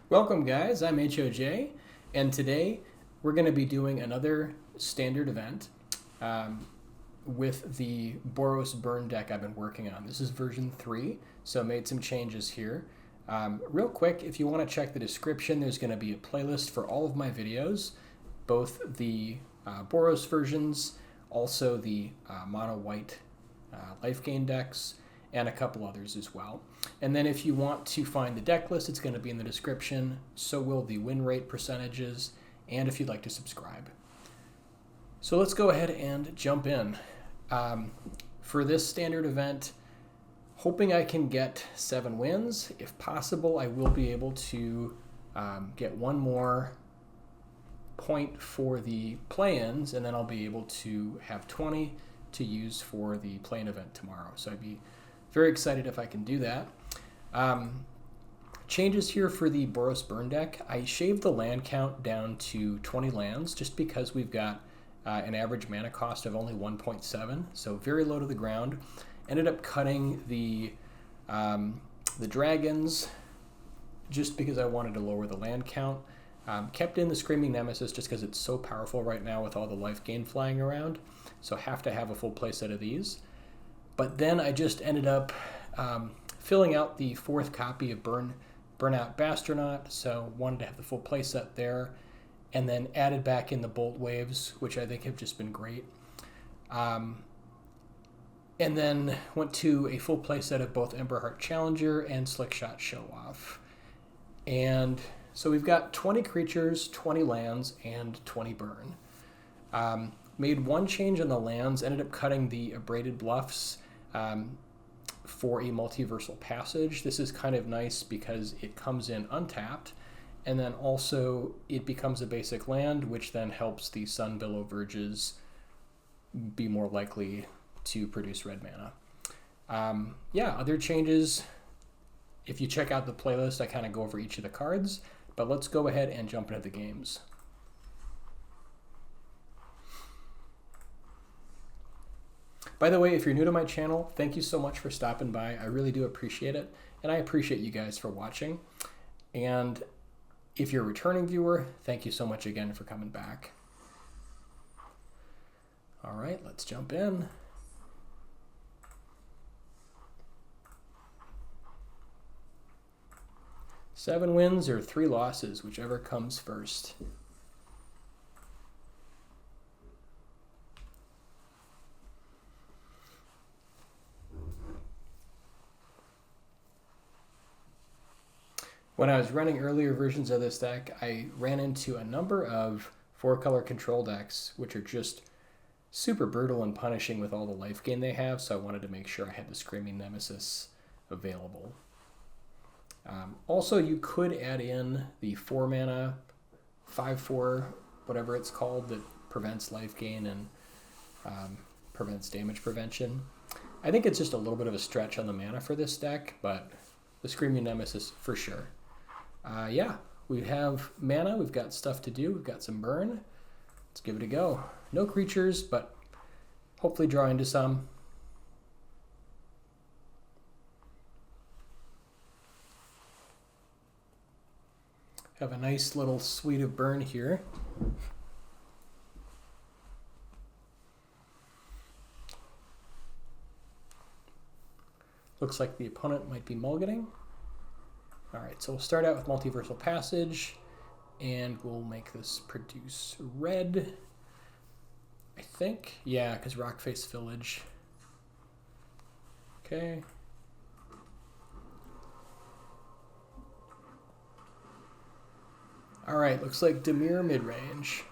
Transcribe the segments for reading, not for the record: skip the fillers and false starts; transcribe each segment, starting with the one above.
Welcome guys, I'm HOJ, and today we're going to be doing another standard event with the Boros burn deck I've been working on. This is version 3, so I made some changes here. Real quick, if you want to check the description, there's going to be a playlist for all of my videos, both the Boros versions, also the mono white life gain decks, and a couple others as well. And then if you want to find the deck list, it's going to be in the description. So will the win rate percentages, and if you'd like to subscribe. So let's go ahead and jump in. For this standard event, hoping I can get 7 wins. If possible, I will be able to get one more point for the play-ins, and then I'll be able to have 20 to use for the play-in event tomorrow. So I'd be very excited if I can do that. Changes here for the Boros burn deck. I shaved the land count down to 20 lands just because we've got an average mana cost of only 1.7, so very low to the ground. Ended up cutting the dragons just because I wanted to lower the land count. Kept in the Screaming Nemesis just because it's so powerful right now with all the life gain flying around, so have to have a full play set of these. But then I just ended up filling out the 4th copy of Burnout Bashtronaut, so wanted to have the full play set there, and then added back in the Boltwaves, which I think have just been great. And then went to a full play set of both Emberheart Challenger and Slickshot Show-Off. And so we've got 20 creatures, 20 lands, and 20 burn. Made one change on the lands, ended up cutting the Abraded Bluffs for a Multiversal Passage. This is kind of nice because it comes in untapped, and then also it becomes a basic land, which then helps the Sunbillow Verges be more likely to produce red mana. Other changes, if you check out the playlist, I kind of go over each of the cards, but let's go ahead and jump into the games. By the way, if you're new to my channel, thank you so much for stopping by. I really do appreciate it, and I appreciate you guys for watching. And if you're a returning viewer, thank you so much again for coming back. All right, let's jump in. Seven wins or 3 losses, whichever comes first. When I was running earlier versions of this deck, I ran into a number of 4-color control decks, which are just super brutal and punishing with all the life gain they have, so I wanted to make sure I had the Screaming Nemesis available. Also, you could add in the 4-mana, 5/4, whatever it's called, that prevents life gain and prevents damage prevention. I think it's just a little bit of a stretch on the mana for this deck, but the Screaming Nemesis for sure. We have mana, we've got stuff to do, we've got some burn. Let's give it a go. No creatures, but hopefully draw into some. Have a nice little suite of burn here. Looks like the opponent might be mulliganing. All right, so we'll start out with Multiversal Passage, and we'll make this produce red, I think. Yeah, because Rockface Village. Okay. All right, looks like Dimir mid-range.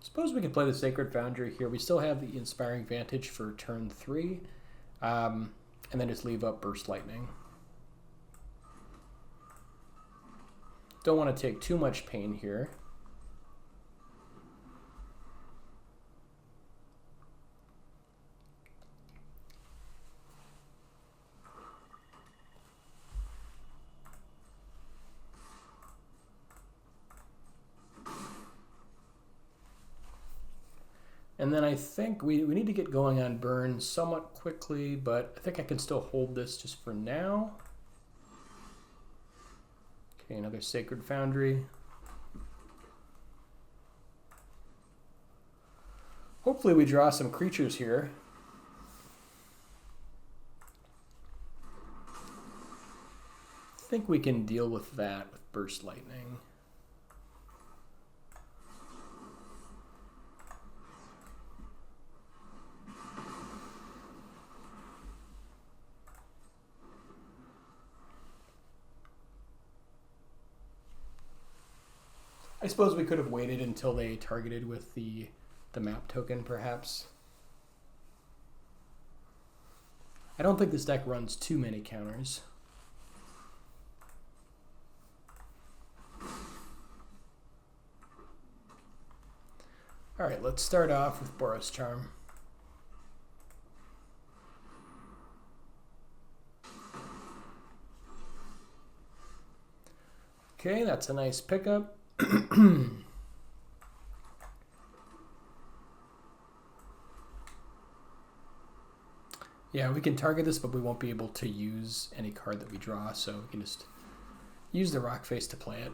Suppose we could play the Sacred Foundry here. We still have the Inspiring Vantage for turn 3, and then just leave up Burst Lightning. Don't want to take too much pain here. And then I think we need to get going on burn somewhat quickly, but I think I can still hold this just for now. Okay, another Sacred Foundry. Hopefully we draw some creatures here. I think we can deal with that with Burst Lightning. I suppose we could have waited until they targeted with the map token, perhaps. I don't think this deck runs too many counters. All right, let's start off with Boros Charm. Okay, that's a nice pickup. Yeah, we can target this, but we won't be able to use any card that we draw, so we can just use the Rockface to play it.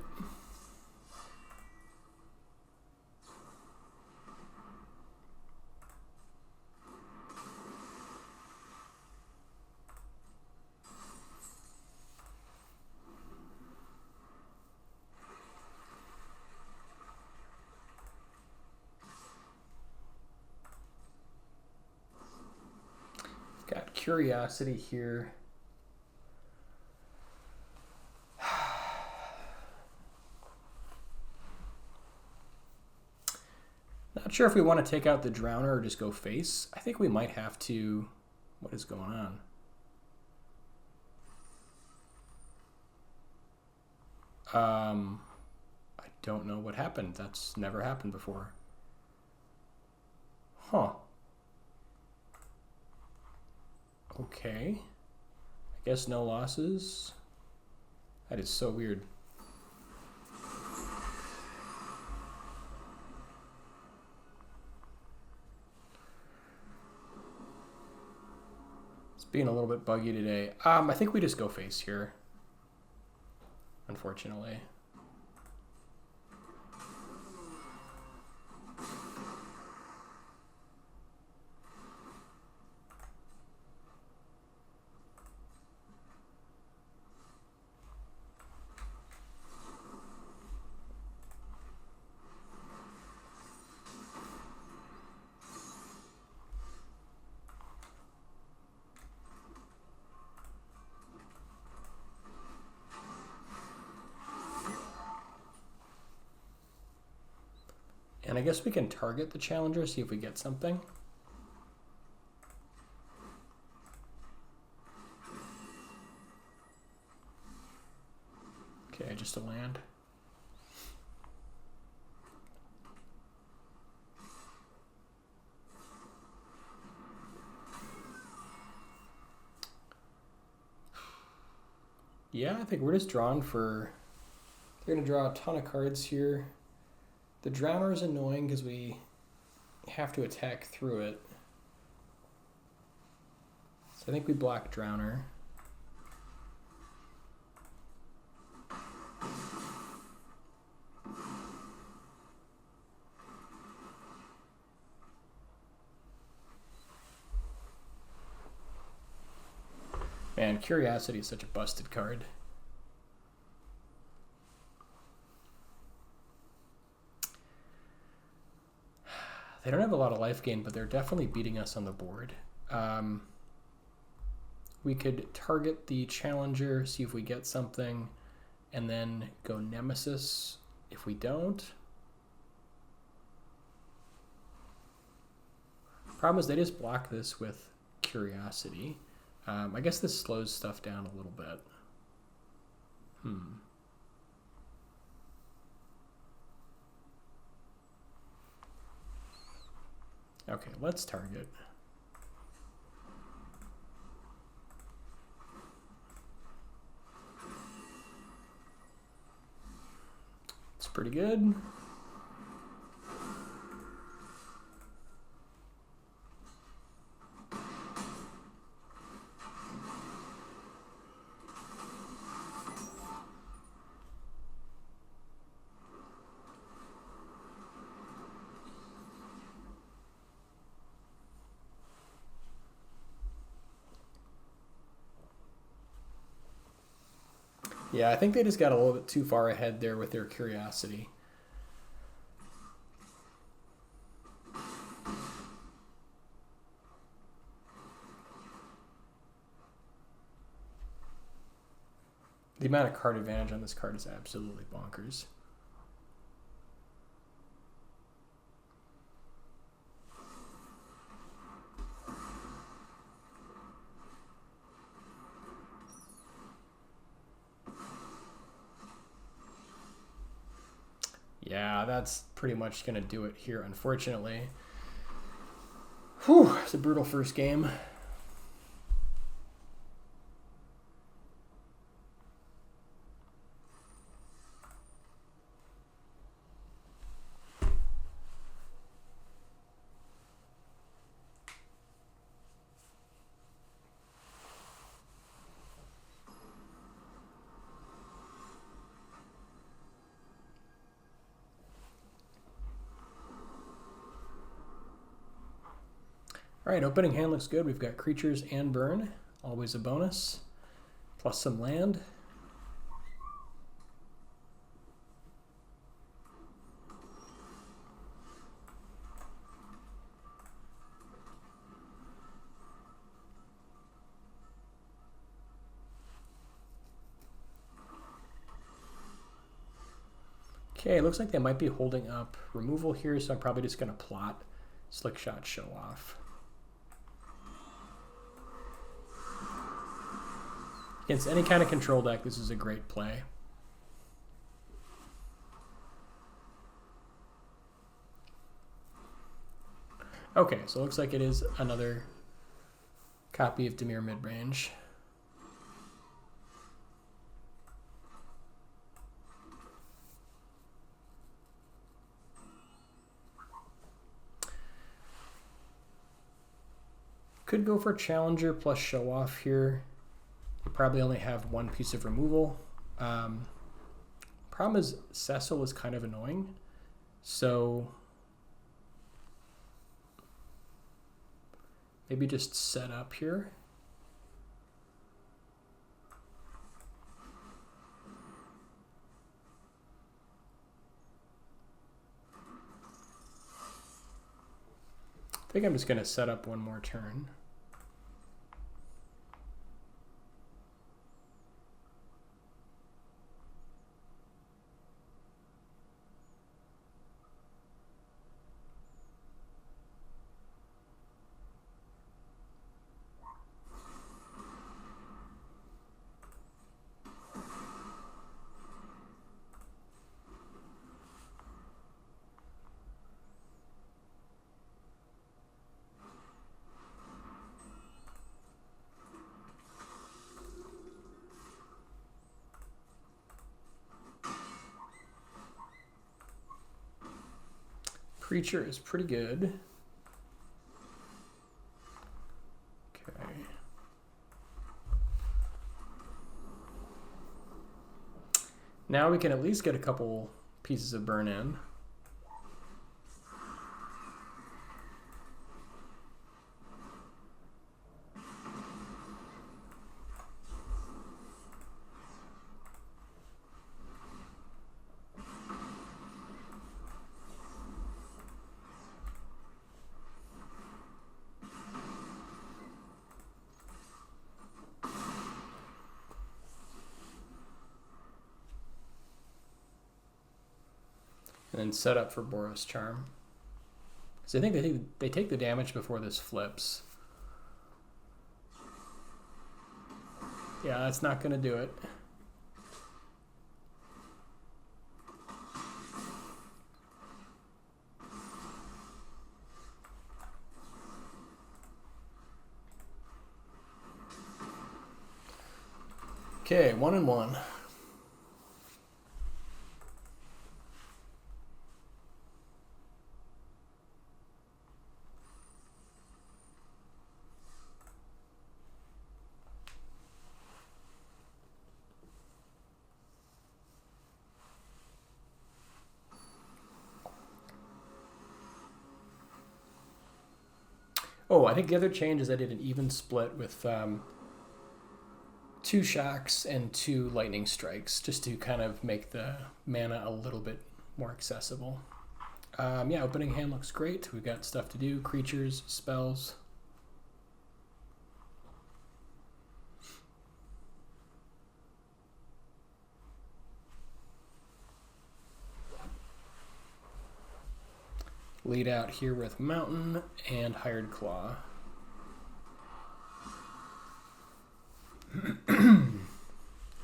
Got Curiosity here. Not sure if we want to take out the Drowner or just go face. I think we might have to. What is going on? I don't know what happened. That's never happened before. Huh. Okay. I guess no losses. That is so weird. It's being a little bit buggy today. I think we just go face here, unfortunately. And I guess we can target the Challenger, see if we get something. Okay, just a land. Yeah, I think we're just drawn for... They're going to draw a ton of cards here. The Drowner is annoying because we have to attack through it. So I think we block Drowner. Man, Curiosity is such a busted card. They don't have a lot of life gain, but they're definitely beating us on the board. We could target the Challenger, see if we get something, and then go Nemesis if we don't. Problem is they just block this with Curiosity. I guess this slows stuff down a little bit. Okay, let's target. It's pretty good. Yeah, I think they just got a little bit too far ahead there with their curiosity. The amount of card advantage on this card is absolutely bonkers. Yeah, that's pretty much going to do it here, unfortunately. Whew, it's a brutal first game. All right, opening hand looks good. We've got creatures and burn, always a bonus, plus some land. Okay, looks like they might be holding up removal here, so I'm probably just going to plot Slickshot Show-Off. Against any kind of control deck, this is a great play. Okay, so it looks like it is another copy of Dimir Midrange. Could go for Challenger plus Show-Off here. You probably only have one piece of removal. Problem is Cecil is kind of annoying. So maybe just set up here. I think I'm just going to set up one more turn. Creature is pretty good. Okay. Now we can at least get a couple pieces of burn in. And then set up for Boros Charm. So I think they take the damage before this flips. Yeah, that's not going to do it. Okay, 1-1. Oh, I think the other change is I did an even split with 2 shocks and 2 lightning strikes just to kind of make the mana a little bit more accessible. Yeah, opening hand looks great. We've got stuff to do, creatures, spells. Lead out here with Mountain and Hired Claw.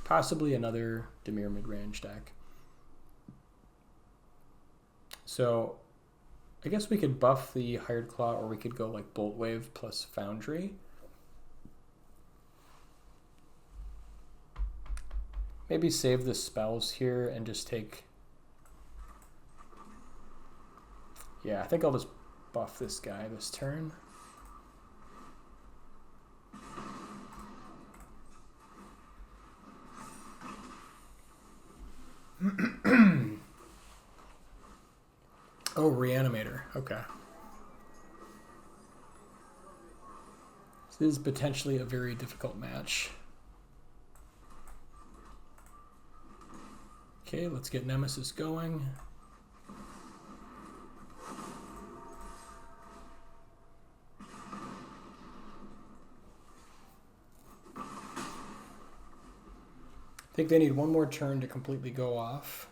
Possibly another Dimir mid-range deck. So I guess we could buff the Hired Claw, or we could go like Boltwave plus Foundry. Maybe save the spells here and just take... Yeah, I think I'll just buff this guy this turn. Oh, Reanimator. Okay. This is potentially a very difficult match. Okay, let's get Nemesis going. I think they need one more turn to completely go off.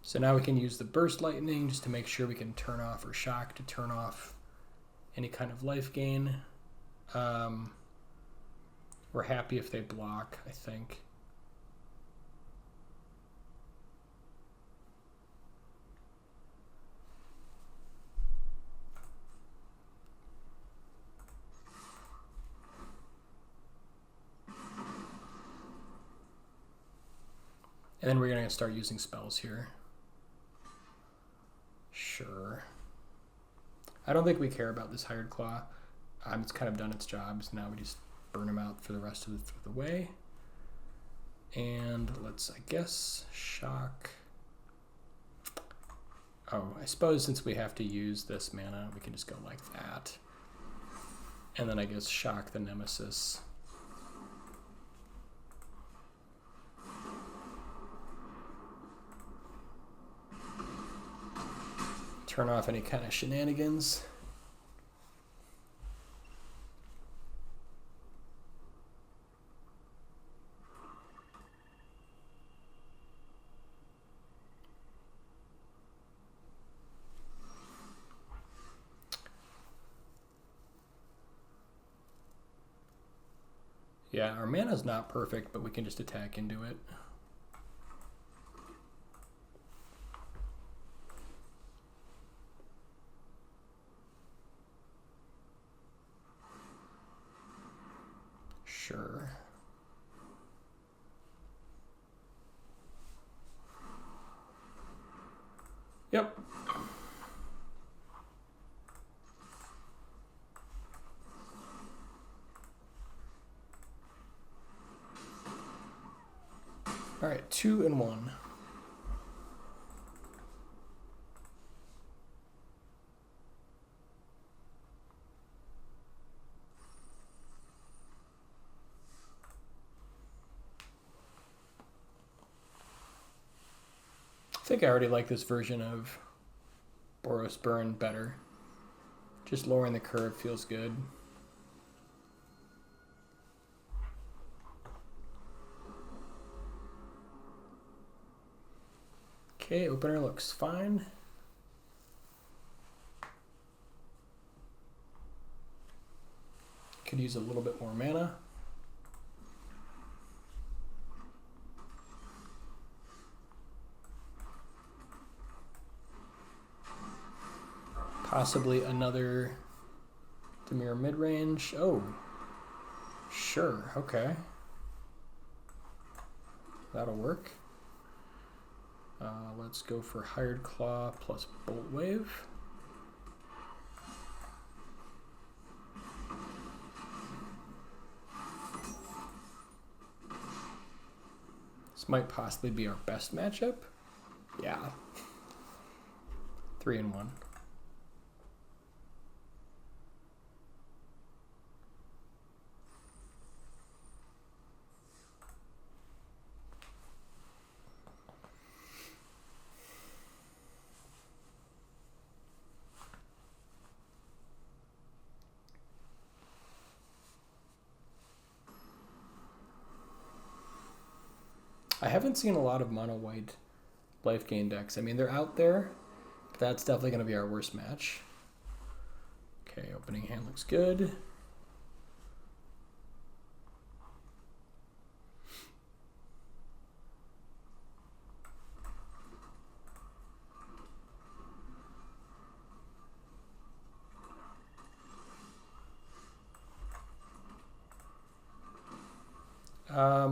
So now we can use the Burst Lightning just to make sure we can turn off, or Shock to turn off any kind of life gain. We're happy if they block, I think. And then we're going to start using spells here. Sure. I don't think we care about this Hired Claw. It's kind of done its job, so now we just burn them out for the rest of the way. And let's, I guess, shock. Oh, I suppose since we have to use this mana, we can just go like that. And then I guess shock the Nemesis. Turn off any kind of shenanigans. Yeah, our mana's not perfect, but we can just attack into it. Sure. Yep. All right, 2 and 1. I think I already like this version of Boros Burn better. Just lowering the curve feels good. Okay, opener looks fine. Could use a little bit more mana. Possibly another Dimir mid-range. Oh, sure, okay. That'll work. Let's go for Hired Claw plus Boltwave. This might possibly be our best matchup. Yeah. 3-1. I haven't seen a lot of mono white life gain decks. I mean, they're out there, but that's definitely going to be our worst match. Okay, opening hand looks good.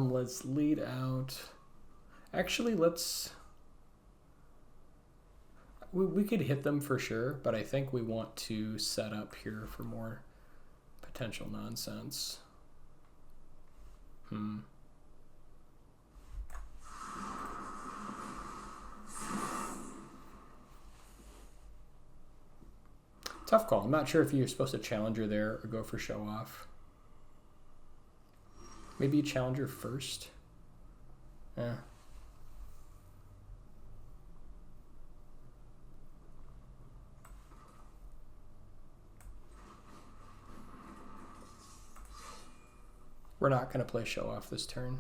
Let's lead out. Actually, we could hit them for sure, but I think we want to set up here for more potential nonsense. Tough call. I'm not sure if you're supposed to Challenger there or go for Show-Off. Maybe you Challenger first. Yeah. We're not going to play Show-Off this turn.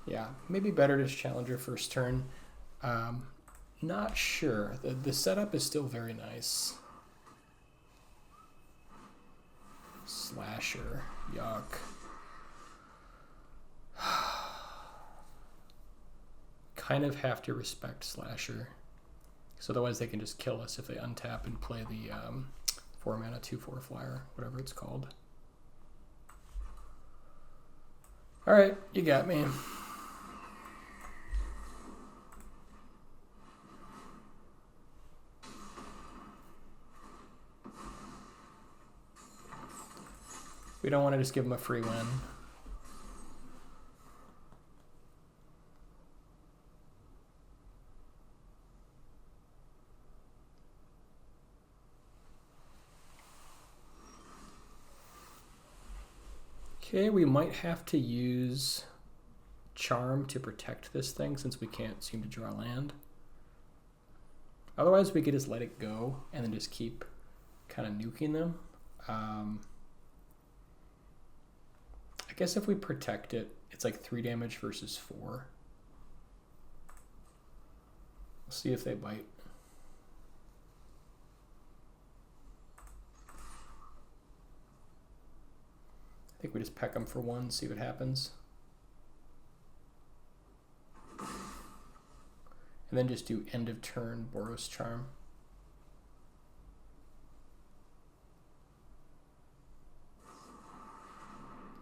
Yeah, maybe better to Challenger first turn. Not sure. The setup is still very nice. Slasher. Yuck. Kind of have to respect Slasher. Because otherwise they can just kill us if they untap and play the 4-mana 2/4 flyer, whatever it's called. Alright, you got me. We don't want to just give them a free win. Okay, we might have to use Charm to protect this thing since we can't seem to draw land. Otherwise, we could just let it go and then just keep kind of nuking them. I guess if we protect it, it's like 3 damage versus 4. We'll see if they bite. I think we just peck them for 1, see what happens. And then just do end of turn Boros Charm.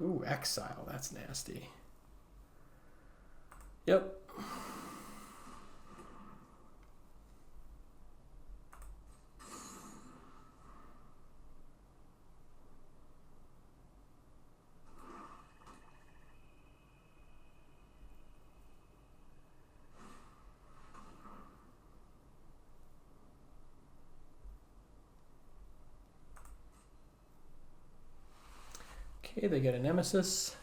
Ooh, Exile, that's nasty. Yep. Okay, they get a Nemesis.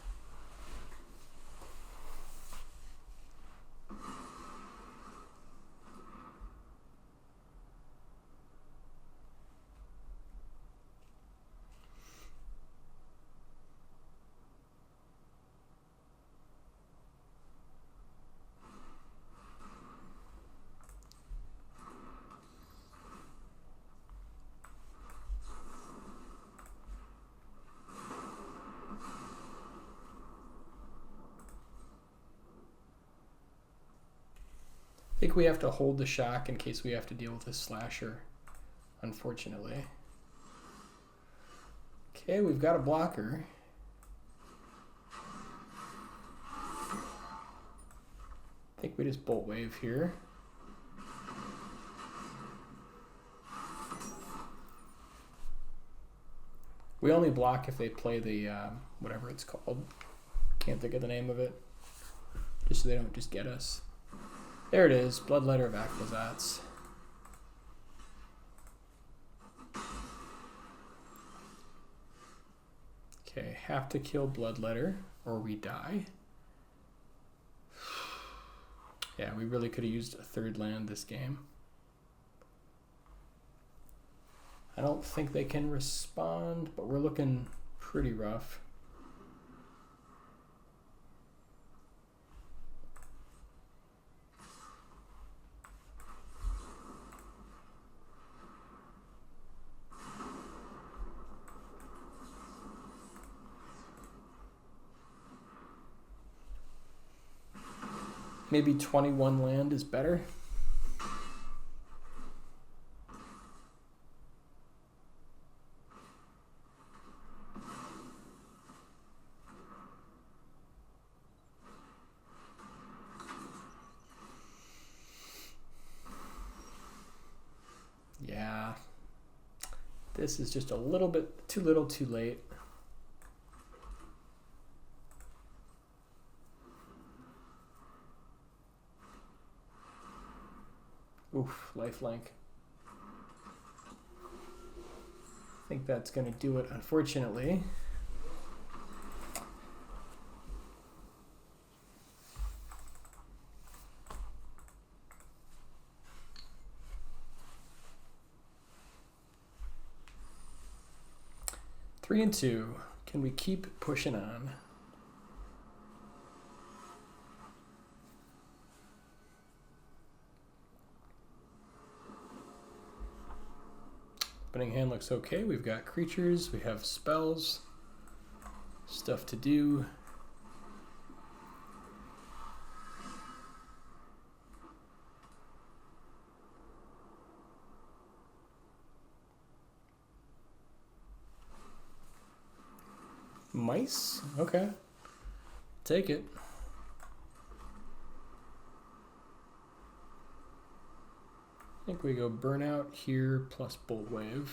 I think we have to hold the shock in case we have to deal with this Slasher, unfortunately. Okay, we've got a blocker. I think we just Boltwave here. We only block if they play the, whatever it's called. Can't think of the name of it. Just so they don't just get us. There it is, Bloodletter of Aquazats. Okay, have to kill Bloodletter or we die. Yeah, we really could have used a third land this game. I don't think they can respond, but we're looking pretty rough. Maybe 21 land is better. Yeah, this is just a little bit too little too late. Oof, lifelink. I think that's going to do it, unfortunately. Three and two. Can we keep pushing on? Opening hand looks okay. We've got creatures, we have spells, stuff to do. Mice? Okay. Take it. I think we go Burnout here plus Boltwave.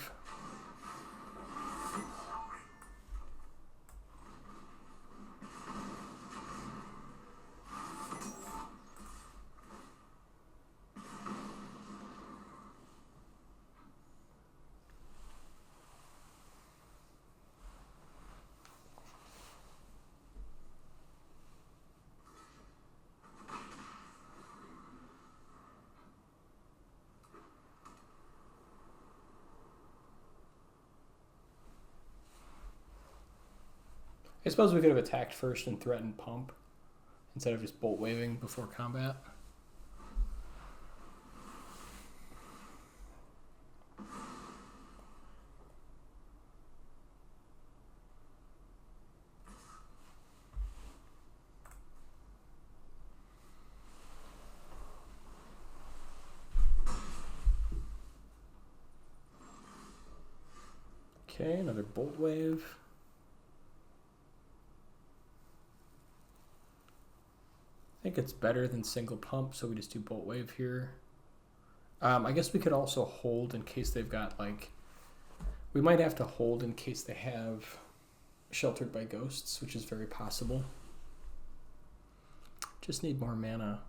I suppose we could have attacked first and threatened pump instead of just bolt waving before combat. Okay, another bolt wave. I think it's better than single pump, so we just do bolt wave here. I guess we could also hold in case they've got like, we might have to hold in case they have Sheltered by Ghosts, which is very possible. Just need more mana.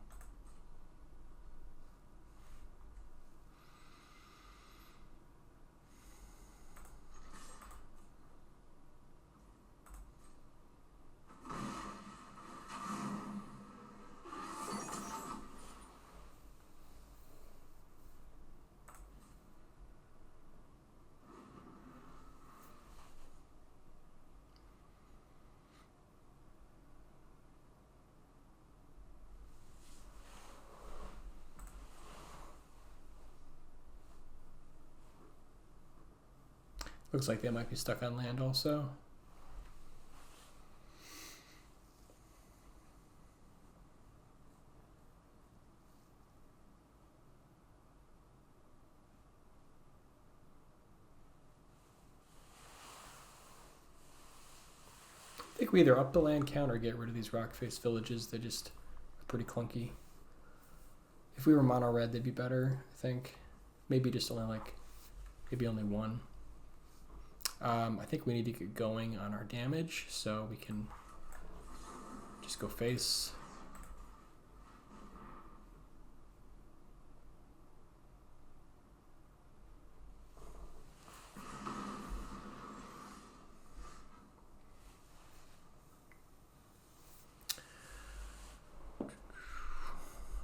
Looks like they might be stuck on land also. I think we either up the land count or get rid of these Rockface Villages. They just are pretty clunky. If we were mono red, they'd be better, I think. Maybe just only like, maybe only one. I think we need to get going on our damage, so we can just go face.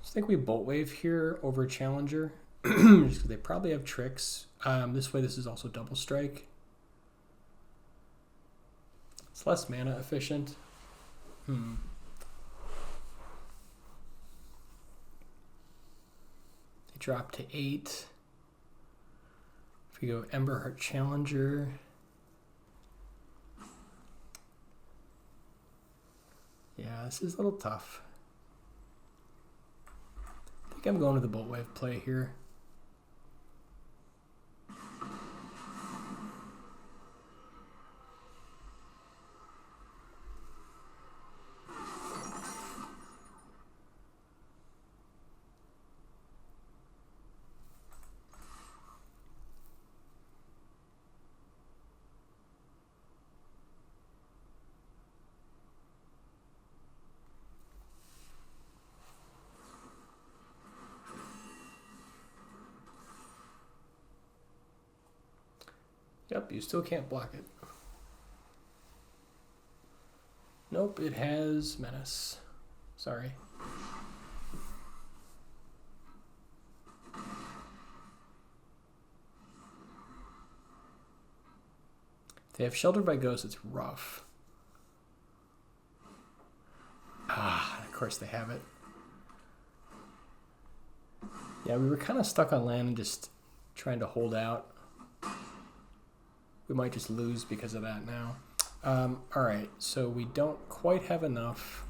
I think we Boltwave here over Challenger, just because they probably have tricks. This way, this is also double strike. It's less mana efficient. They drop to 8. If we go Emberheart Challenger. Yeah, this is a little tough. I think I'm going to the Boltwave play here. Yep, you still can't block it. Nope, it has Menace. Sorry. If they have Sheltered by Ghosts, it's rough. Of course they have it. Yeah, we were kind of stuck on land and just trying to hold out. We might just lose because of that now. All right, so we don't quite have enough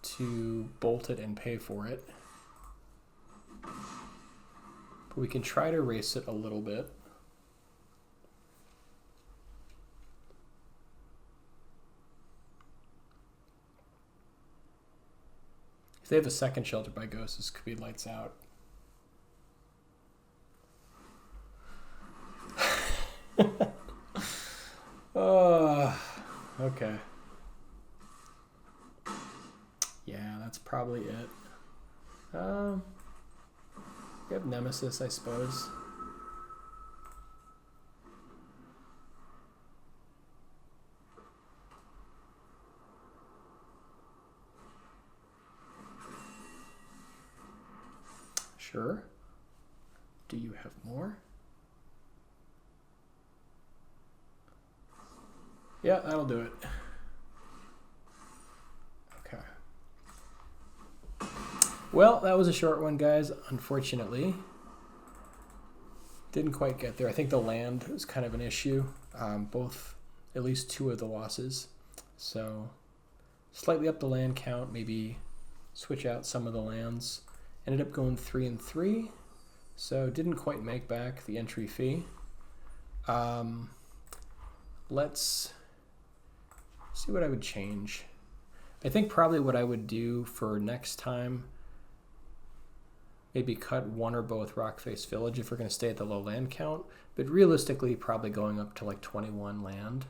to bolt it and pay for it. But we can try to race it a little bit. If they have a second Sheltered by Ghosts, this could be lights out. Okay. Yeah, that's probably it. We have Nemesis, I suppose. Sure. Do you have more? Yeah, that'll do it. Okay. Well, that was a short one, guys, unfortunately. Didn't quite get there. I think the land was kind of an issue. At least 2 of the losses. So, slightly up the land count, maybe switch out some of the lands. Ended up going 3 and 3. So, didn't quite make back the entry fee. Let's see what I would change. I think probably what I would do for next time, maybe cut 1 or both Rockface Village if we're going to stay at the low land count, but realistically probably going up to like 21 land.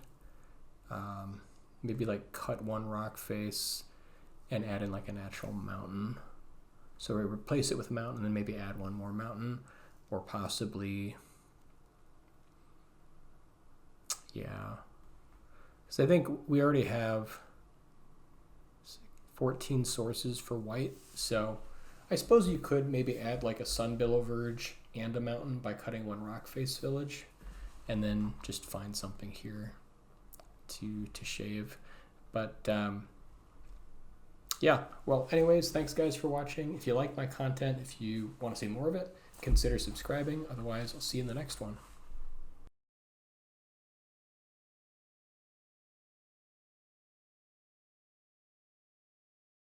Maybe like cut 1 Rockface and add in like a natural mountain. So we replace it with a mountain and maybe add 1 more mountain, or possibly, yeah. So I think we already have 14 sources for white. So I suppose you could maybe add like a Sunbillow Verge and a mountain by cutting 1 Rockface Village, and then just find something here to shave. But yeah, well, anyways, thanks guys for watching. If you like my content, if you want to see more of it, consider subscribing. Otherwise, I'll see you in the next one.